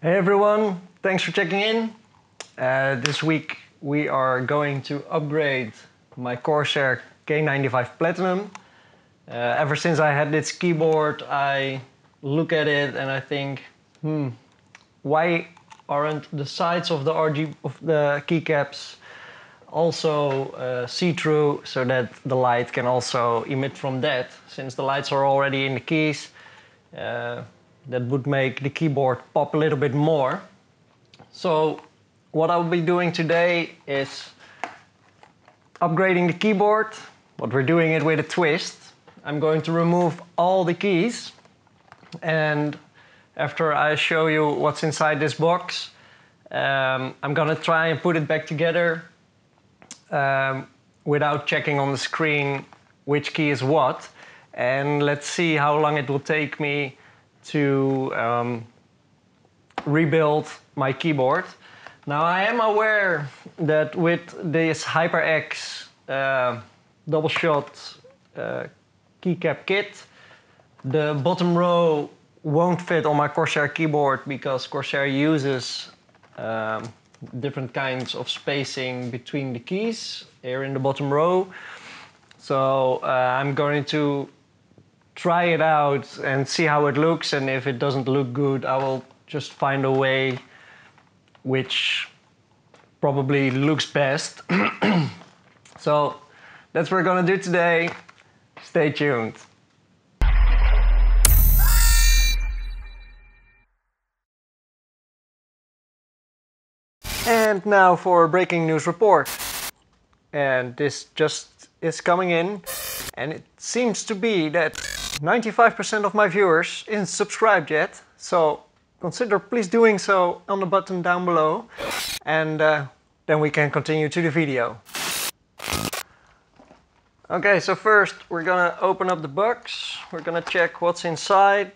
Hey everyone, thanks for checking in. This week we are going to upgrade my Corsair K95 Platinum. Ever since I had this keyboard, I look at it and I think, why aren't the sides of the keycaps also see-through so that the light can also emit from that? Since the lights are already in the keys, that would make the keyboard pop a little bit more. So what I'll be doing today is upgrading the keyboard, but we're doing it with a twist. I'm going to remove all the keys, and after I show you what's inside this box, I'm gonna try and put it back together without checking on the screen which key is what, and let's see how long it will take me to rebuild my keyboard. Now I am aware that with this HyperX double shot keycap kit, the bottom row won't fit on my Corsair keyboard because Corsair uses different kinds of spacing between the keys here in the bottom row. So I'm going to try it out and see how it looks, and if it doesn't look good, I will just find a way which probably looks best. So that's what we're gonna do today. Stay tuned. And now for a breaking news report. And this just is coming in, and it seems to be that 95% of my viewers isn't subscribed yet, so consider please doing so on the button down below, and then we can continue to the video. Okay, so first we're gonna open up the box, we're gonna check what's inside.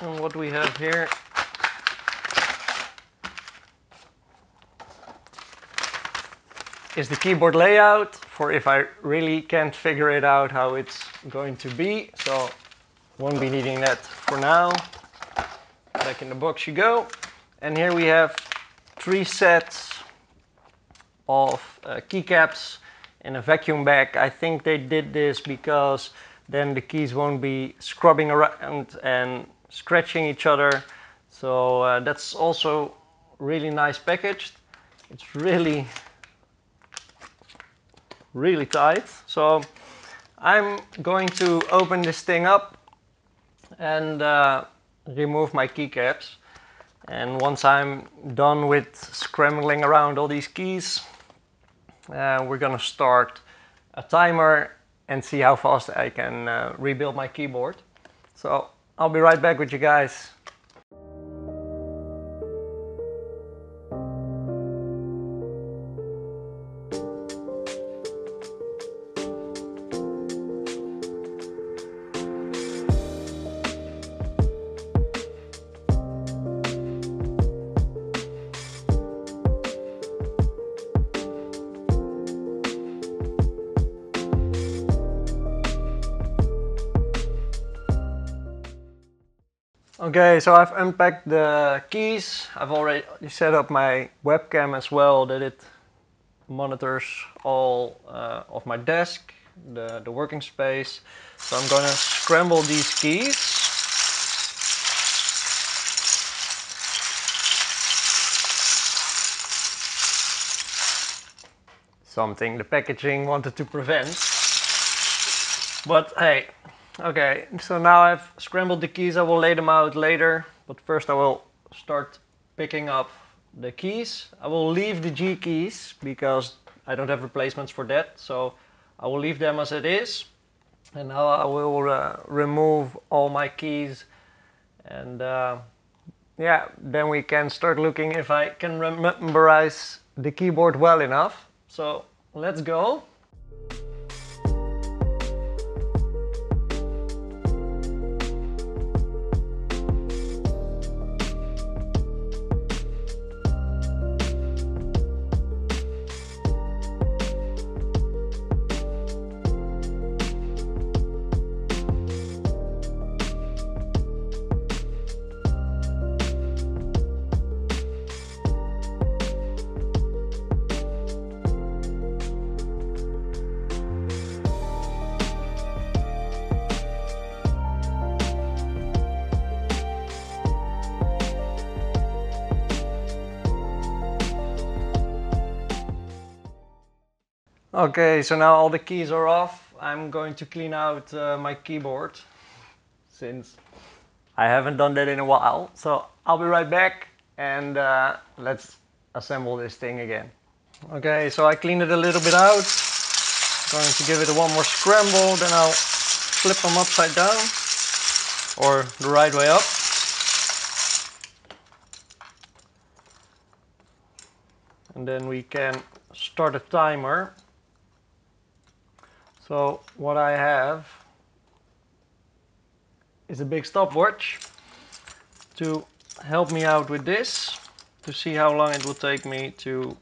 And what we have here is the keyboard layout for if I really can't figure it out how it's going to be. So won't be needing that for now. Back in the box you go. And here we have 3 sets of keycaps in a vacuum bag. I think they did this because then the keys won't be scrubbing around and scratching each other. So that's also really nice packaged. It's really tight. So I'm going to open this thing up and remove my keycaps. And once I'm done with scrambling around all these keys, we're gonna start a timer and see how fast I can rebuild my keyboard. So I'll be right back with you guys. Okay, so I've unpacked the keys. I've already set up my webcam as well, that it monitors all of my desk, the working space. So I'm gonna scramble these keys. Something the packaging wanted to prevent. But hey, okay, so now I've scrambled the keys. I will lay them out later, but first I will start picking up the keys. I will leave the G keys because I don't have replacements for that, so I will leave them as it is. And now I will remove all my keys, and yeah, then we can start looking if I can memorize the keyboard well enough. So let's go. Okay, so now all the keys are off. I'm going to clean out my keyboard since I haven't done that in a while. So I'll be right back and let's assemble this thing again. Okay, so I cleaned it a little bit out. Going to give it one more scramble, then I'll flip them upside down or the right way up. And then we can start a timer. So what I have is a big stopwatch to help me out with this, to see how long it will take me to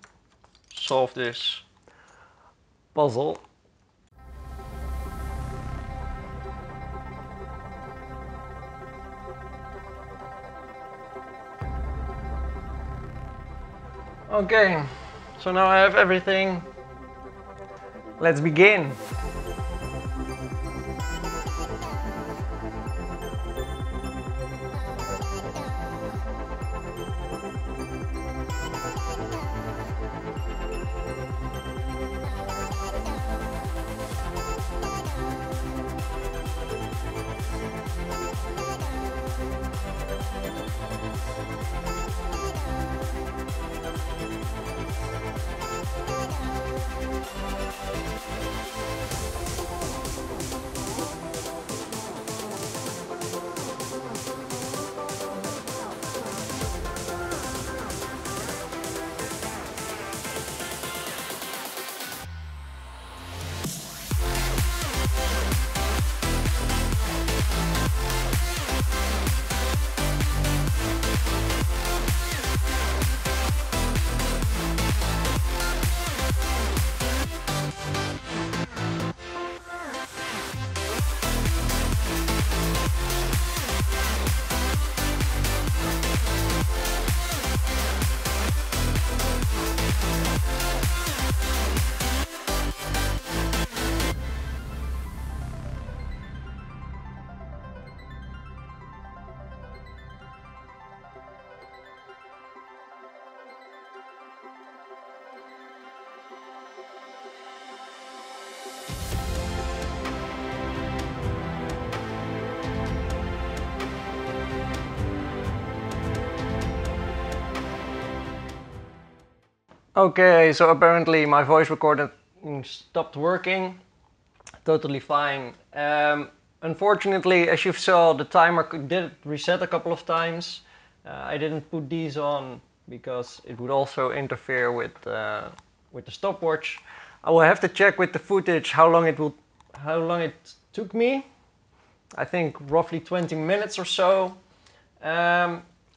solve this puzzle. Okay, so now I have everything. Let's begin. Okay, so apparently my voice recording stopped working. Totally fine. Unfortunately, as you saw, the timer did reset a couple of times. I didn't put these on because it would also interfere with the stopwatch. I will have to check with the footage how long it took me. I think roughly 20 minutes or so.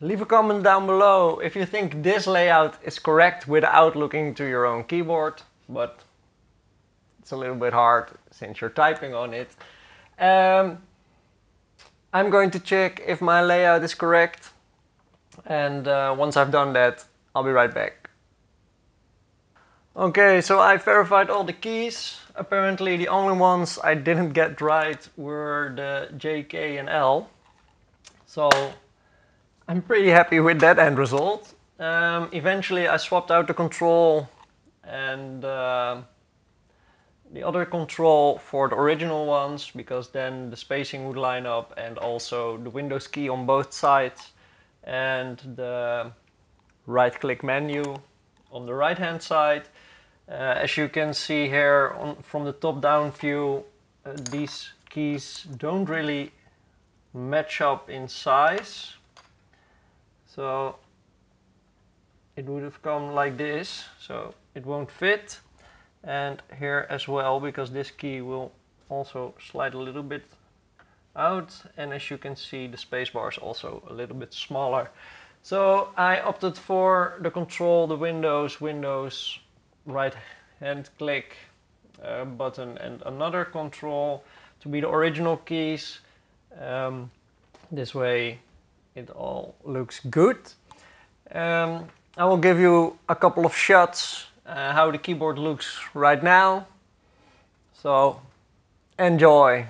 Leave a comment down below if you think this layout is correct without looking to your own keyboard, but it's a little bit hard since you're typing on it. I'm going to check if my layout is correct, and once I've done that, I'll be right back. Okay, so I verified all the keys. Apparently the only ones I didn't get right were the J, K and L. So I'm pretty happy with that end result. Eventually I swapped out the control and the other control for the original ones, because then the spacing would line up, and also the Windows key on both sides and the right click menu on the right hand side. As you can see here from the top down view, these keys don't really match up in size. So it would have come like this, so it won't fit. And here as well, because this key will also slide a little bit out. And as you can see, the spacebar is also a little bit smaller. So I opted for the control, the Windows right hand click button and another control to be the original keys. This way it all looks good. I will give you a couple of shots how the keyboard looks right now. So enjoy.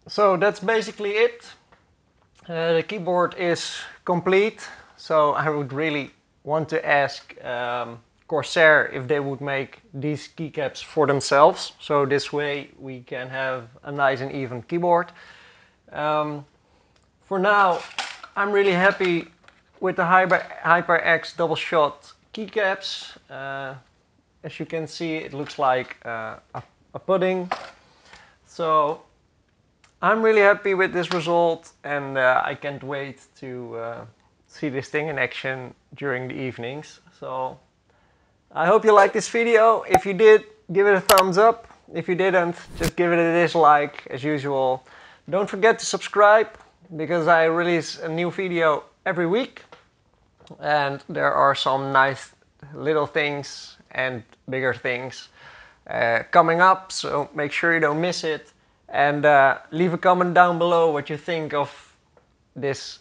So that's basically it. The keyboard is complete, so I would really want to ask Corsair if they would make these keycaps for themselves, so this way we can have a nice and even keyboard. For now, I'm really happy with the HyperX double shot keycaps. As you can see, it looks like a pudding. So I'm really happy with this result, and I can't wait to see this thing in action during the evenings. So I hope you liked this video. If you did, give it a thumbs up. If you didn't, just give it a dislike as usual. Don't forget to subscribe, because I release a new video every week, and there are some nice little things and bigger things coming up, so make sure you don't miss it. And leave a comment down below what you think of this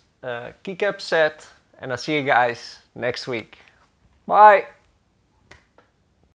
keycap set, and I'll see you guys next week. Bye!